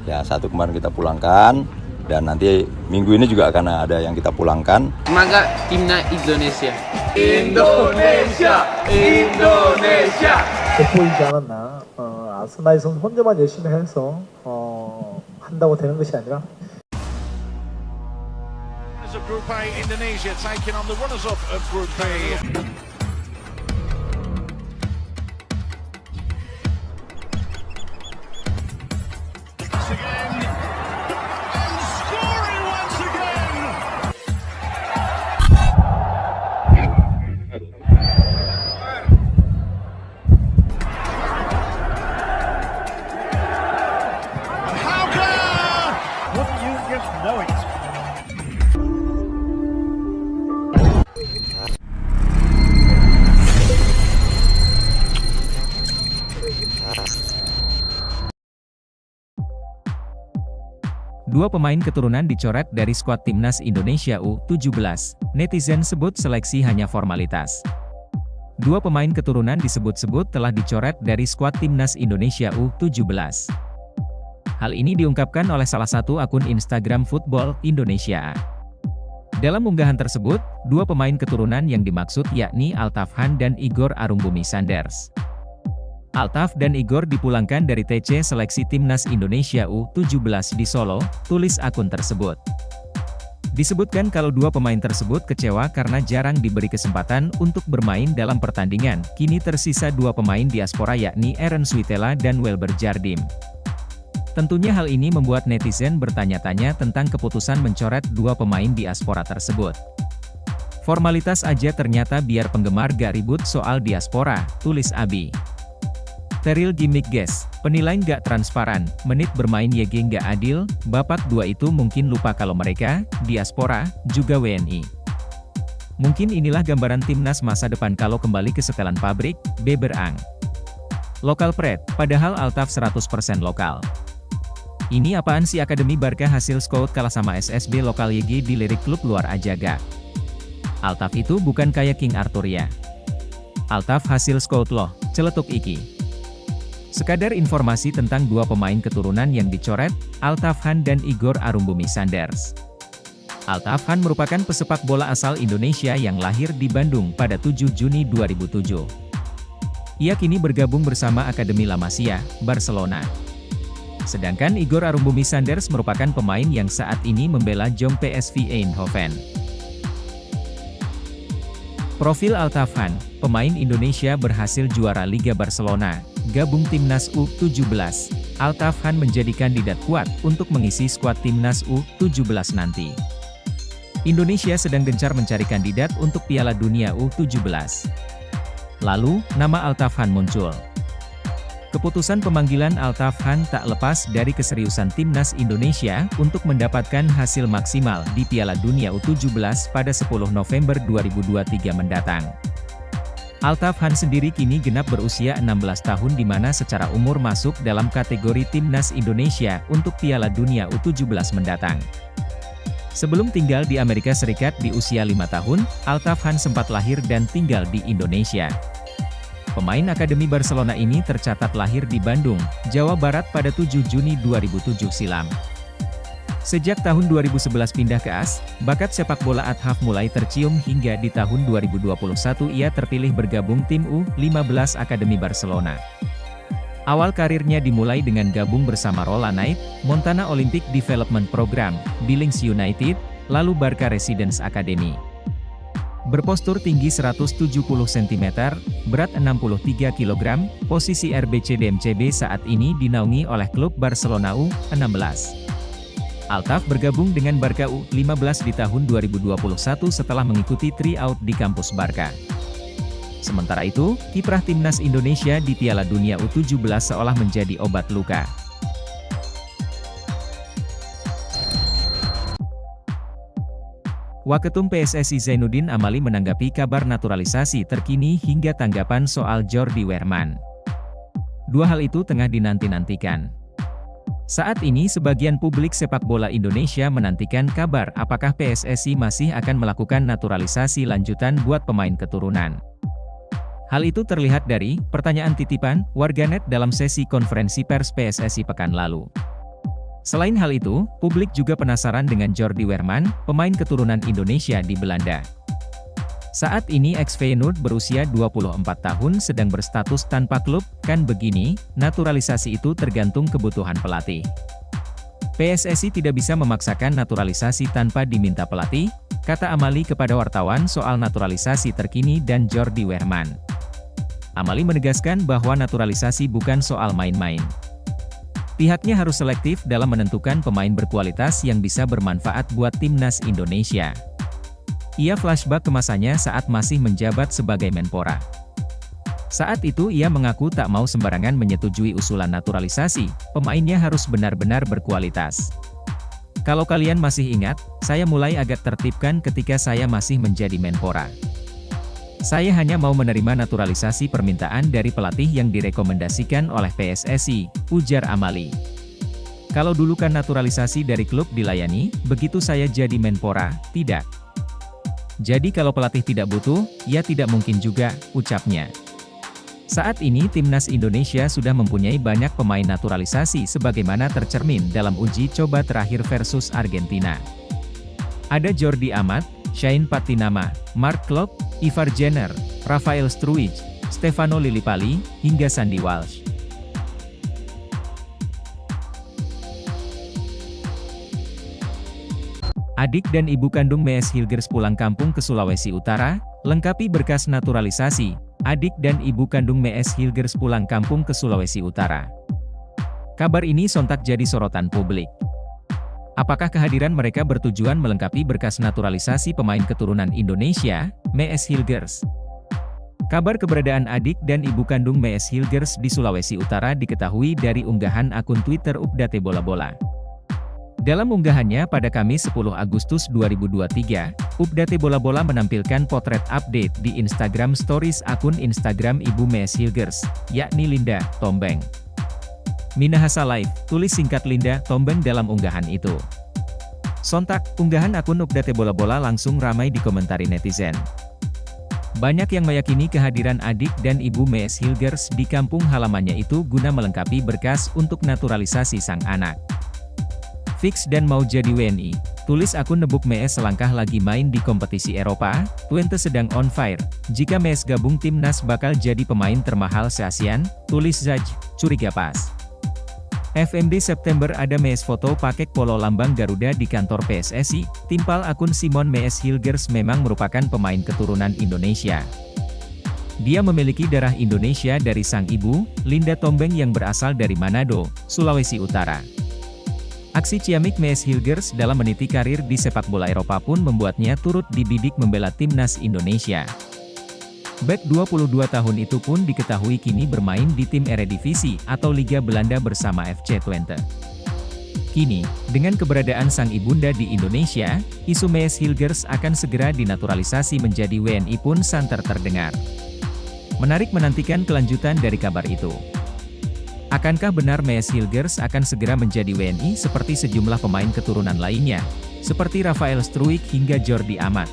Ya, satu kemarin kita pulangkan dan nanti minggu ini juga akan ada yang kita pulangkan. Semoga timnas Indonesia. 인도네시아, 인도네시아. 돋보이지 않았나. 아스나이 선수 혼자만 열심히 해서 한다고 되는 것이 아니라. Of Group A, Indonesia taking on the runners-up of Group A. Dua pemain keturunan dicoret dari skuad timnas Indonesia U17. Netizen sebut seleksi hanya formalitas. Dua pemain keturunan disebut-sebut telah dicoret dari skuad timnas Indonesia U17. Hal ini diungkapkan oleh salah satu akun Instagram Football Indonesia. Dalam unggahan tersebut, dua pemain keturunan yang dimaksud yakni Altaf-Han dan Igor Arumbumi Sanders. Altaf dan Igor dipulangkan dari TC seleksi timnas Indonesia U17 di Solo, tulis akun tersebut. Disebutkan kalau dua pemain tersebut kecewa karena jarang diberi kesempatan untuk bermain dalam pertandingan. Kini tersisa dua pemain diaspora yakni Aaron Switela dan Welber Jardim. Tentunya hal ini membuat netizen bertanya-tanya tentang keputusan mencoret dua pemain diaspora tersebut. Formalitas aja ternyata biar penggemar gak ribut soal diaspora, tulis Abi. Teril gimmick guys, penilaian gak transparan, menit bermain YG gak adil, bapak dua itu mungkin lupa kalau mereka, diaspora, juga WNI. Mungkin inilah gambaran timnas masa depan kalau kembali ke setelan pabrik, Beberang. Lokal Pred, padahal Altaf 100% lokal. Ini apaan sih Akademi Barca hasil scout kalah sama SSB lokal YG dilirik klub luar aja gak? Altaf itu bukan kayak King Arthur ya. Altaf hasil scout loh, celetuk iki. Sekadar informasi tentang dua pemain keturunan yang dicoret, Altaf-Han dan Igor Arumbumi Sanders. Altaf-Han merupakan pesepak bola asal Indonesia yang lahir di Bandung pada 7 Juni 2007. Ia kini bergabung bersama Akademi La Masia, Barcelona. Sedangkan Igor Arumbumi Sanders merupakan pemain yang saat ini membela Jong PSV Eindhoven. Profil Altaf-Han, pemain Indonesia berhasil juara Liga Barcelona, gabung timnas U17. Altaf-Han menjadi kandidat kuat untuk mengisi skuad timnas U17 nanti. Indonesia sedang gencar mencari kandidat untuk Piala Dunia U17. Lalu, nama Altaf-Han muncul. Keputusan pemanggilan Altaf-Han tak lepas dari keseriusan timnas Indonesia untuk mendapatkan hasil maksimal di Piala Dunia U17 pada 10 November 2023 mendatang. Altaf-Han sendiri kini genap berusia 16 tahun di mana secara umur masuk dalam kategori timnas Indonesia untuk Piala Dunia U17 mendatang. Sebelum tinggal di Amerika Serikat di usia 5 tahun, Altaf-Han sempat lahir dan tinggal di Indonesia. Pemain Akademi Barcelona ini tercatat lahir di Bandung, Jawa Barat pada 7 Juni 2007 silam. Sejak tahun 2011 pindah ke AS, bakat sepak bola Athaf mulai tercium hingga di tahun 2021 ia terpilih bergabung tim U15 Akademi Barcelona. Awal karirnya dimulai dengan gabung bersama Rolla Knight, Montana Olympic Development Program, Billings United, lalu Barca Residence Academy. Berpostur tinggi 170 cm, berat 63 kg, posisi RBC-DMCB saat ini dinaungi oleh klub Barcelona U16. Altaf bergabung dengan Barca U15 di tahun 2021 setelah mengikuti tryout di kampus Barca. Sementara itu, kiprah timnas Indonesia di Piala Dunia U17 seolah menjadi obat luka. Waketum PSSI Zainuddin Amali menanggapi kabar naturalisasi terkini hingga tanggapan soal Jordi Wehrman. Dua hal itu tengah dinanti-nantikan. Saat ini sebagian publik sepak bola Indonesia menantikan kabar apakah PSSI masih akan melakukan naturalisasi lanjutan buat pemain keturunan. Hal itu terlihat dari pertanyaan titipan warganet dalam sesi konferensi pers PSSI pekan lalu. Selain hal itu, publik juga penasaran dengan Jordi Weerman, pemain keturunan Indonesia di Belanda. Saat ini ex-Feyenoord berusia 24 tahun sedang berstatus tanpa klub, kan begini, naturalisasi itu tergantung kebutuhan pelatih. PSSI tidak bisa memaksakan naturalisasi tanpa diminta pelatih, kata Amali kepada wartawan soal naturalisasi terkini dan Jordi Weerman. Amali menegaskan bahwa naturalisasi bukan soal main-main. Pihaknya harus selektif dalam menentukan pemain berkualitas yang bisa bermanfaat buat timnas Indonesia. Ia flashback ke masanya saat masih menjabat sebagai Menpora. Saat itu ia mengaku tak mau sembarangan menyetujui usulan naturalisasi, pemainnya harus benar-benar berkualitas. Kalau kalian masih ingat, saya mulai agak tertibkan ketika saya masih menjadi Menpora. Saya hanya mau menerima naturalisasi permintaan dari pelatih yang direkomendasikan oleh PSSI, ujar Amali. Kalau dulu kan naturalisasi dari klub dilayani, begitu saya jadi Menpora, tidak. Jadi kalau pelatih tidak butuh, ya tidak mungkin juga, ucapnya. Saat ini timnas Indonesia sudah mempunyai banyak pemain naturalisasi sebagaimana tercermin dalam uji coba terakhir versus Argentina. Ada Jordi Amat, Shane Patinama, Mark Klok, Ivar Jenner, Rafael Struijk, Stefano Lillipali, hingga Sandy Walsh. Adik dan ibu kandung Mees Hilgers pulang kampung ke Sulawesi Utara, lengkapi berkas naturalisasi. Adik dan ibu kandung Mees Hilgers pulang kampung ke Sulawesi Utara. Kabar ini sontak jadi sorotan publik. Apakah kehadiran mereka bertujuan melengkapi berkas naturalisasi pemain keturunan Indonesia, Mees Hilgers? Kabar keberadaan adik dan ibu kandung Mees Hilgers di Sulawesi Utara diketahui dari unggahan akun Twitter Update Bola Bola. Dalam unggahannya pada Kamis 10 Agustus 2023, Update Bola Bola menampilkan potret update di Instagram Stories akun Instagram ibu Mees Hilgers, yakni Linda Tombeng. Minahasa Live, tulis singkat Linda Tombeng dalam unggahan itu. Sontak, unggahan akun Update Bola Bola langsung ramai dikomentari netizen. Banyak yang meyakini kehadiran adik dan ibu Mees Hilgers di kampung halamannya itu guna melengkapi berkas untuk naturalisasi sang anak. Fix dan mau jadi WNI, tulis akun Nebuk Mees selangkah lagi main di kompetisi Eropa, Twente sedang on fire, jika Mees gabung timnas bakal jadi pemain termahal se-ASEAN, tulis Zaj, curiga pas. FMD September ada Mees foto pakai polo lambang Garuda di kantor PSSI, timpal akun Simon Mees Hilgers memang merupakan pemain keturunan Indonesia. Dia memiliki darah Indonesia dari sang ibu, Linda Tombeng yang berasal dari Manado, Sulawesi Utara. Aksi ciamik Mees Hilgers dalam meniti karir di sepak bola Eropa pun membuatnya turut dibidik membela timnas Indonesia. Bek 22 tahun itu pun diketahui kini bermain di tim Eredivisie atau Liga Belanda bersama FC Twente. Kini, dengan keberadaan sang ibunda di Indonesia, isu Mees Hilgers akan segera dinaturalisasi menjadi WNI pun santer terdengar. Menarik menantikan kelanjutan dari kabar itu. Akankah benar Mees Hilgers akan segera menjadi WNI seperti sejumlah pemain keturunan lainnya, seperti Rafael Struijk hingga Jordi Amat?